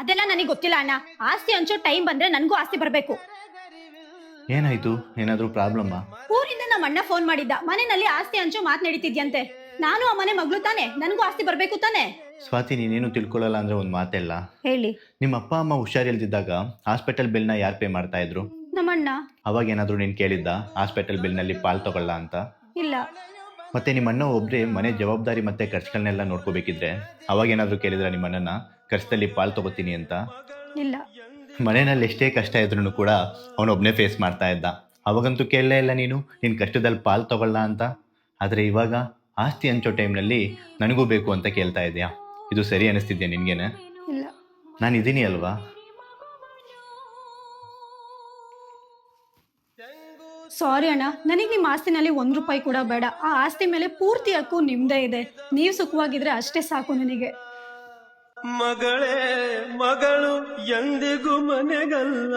ಅದೆಲ್ಲ ನನಗೆ ಗೊತ್ತಿಲ್ಲ ಅಣ್ಣ. ಆಸ್ತಿ ಹಂಚೋ ಟೈಮ್ ಬಂದ್ರೆ ನನಗೂ ಆಸ್ತಿ ಬರ್ಬೇಕು. ಏನಾಯ್ತು? ಏನಾದ್ರೂ ಪ್ರಾಬ್ಲಮ್ಮಾ? ಊರಿಂದ ನಮ್ಮ ಅಣ್ಣ ಫೋನ್ ಮಾಡಿದ್ದ, ಮನೆಯಲ್ಲಿ ಆಸ್ತಿ ಹಂಚೋ ಮಾತ್ ನಡೀತಿದ್ಯಂತೆ. ನಾನು ಆ ಮನೆ ಮಗಳು ತಾನೆ, ನನಗೂ ಆಸ್ತಿ ಬರ್ಬೇಕು ತಾನೆ. ಸ್ವಾತಿ, ನೀನೇನು ತಿಳ್ಕೊಳ್ಳಲ್ಲ ಅಂದ್ರೆ ಒಂದು ಮಾತೆಲ್ಲ. ಹೇಳಿ. ನಿಮ್ಮ ಅಪ್ಪ ಅಮ್ಮ ಹುಷಾರಿಲ್ದಿದ್ದಾಗ ಹಾಸ್ಪಿಟಲ್ ಬಿಲ್ನ ಯಾರು ಪೇ ಮಾಡ್ತಾ ಇದ್ರು? ನಮ್ಮಣ್ಣ. ಅವಾಗ ಏನಾದರೂ ನೀನು ಕೇಳಿದ್ದ ಹಾಸ್ಪಿಟಲ್ ಬಿಲ್ನಲ್ಲಿ ಪಾಲ್ ತಗೊಳ್ಳ ಅಂತ? ಇಲ್ಲ. ಮತ್ತೆ ನಿಮ್ಮ ಅಣ್ಣ ಒಬ್ಬರೇ ಮನೆ ಜವಾಬ್ದಾರಿ ಮತ್ತೆ ಖರ್ಚುಗಳನ್ನೆಲ್ಲ ನೋಡ್ಕೋಬೇಕಿದ್ರೆ ಅವಾಗ ಏನಾದರೂ ಕೇಳಿದ್ರ ನಿಮ್ಮ ಅಣ್ಣನ ಖರ್ಚಲ್ಲಿ ಪಾಲ್ ತಗೋತೀನಿ ಅಂತ? ಇಲ್ಲ. ಮನೆಯಲ್ಲಿ ಎಷ್ಟೇ ಕಷ್ಟ ಇದ್ರೂ ಕೂಡ ಅವನೊಬ್ಬನೇ ಫೇಸ್ ಮಾಡ್ತಾ ಇದ್ದ. ಅವಾಗಂತೂ ಕೇಳಲೇ ಇಲ್ಲ ನೀನು ನಿನ್ನ ಕಷ್ಟದಲ್ಲಿ ಪಾಲ್ ತಗೊಳ್ಳ ಅಂತ. ಆದರೆ ಇವಾಗ ಆಸ್ತಿ ಹಂಚೋ ಟೈಮ್ನಲ್ಲಿ ನನಗೂ ಬೇಕು ಅಂತ ಕೇಳ್ತಾ ಇದೆಯಾ? ಇದು ಸರಿ ಅನಿಸ್ತಿದ್ಯಾ ನಿನಗೇನೆ? ಇಲ್ಲ. ನಾನು ಇದ್ದೀನಿ ಅಲ್ವಾ? ಸಾರಿ ಅಣ್ಣ, ನನಗೆ ನಿಮ್ಮ ಆಸ್ತಿನಲ್ಲಿ ₹1 ಕೂಡ ಬೇಡ. ಆ ಆಸ್ತಿ ಮೇಲೆ ಪೂರ್ತಿ ಹಕ್ಕು ನಿಮ್ದೇ ಇದೆ. ನೀವು ಸುಖವಾಗಿದ್ರೆ ಅಷ್ಟೇ ಸಾಕು ನನಗೆ. ಮಗಳೇ ಮಗಳು ಎಂದಿಗೂ ಮನೆಗಲ್ಲ.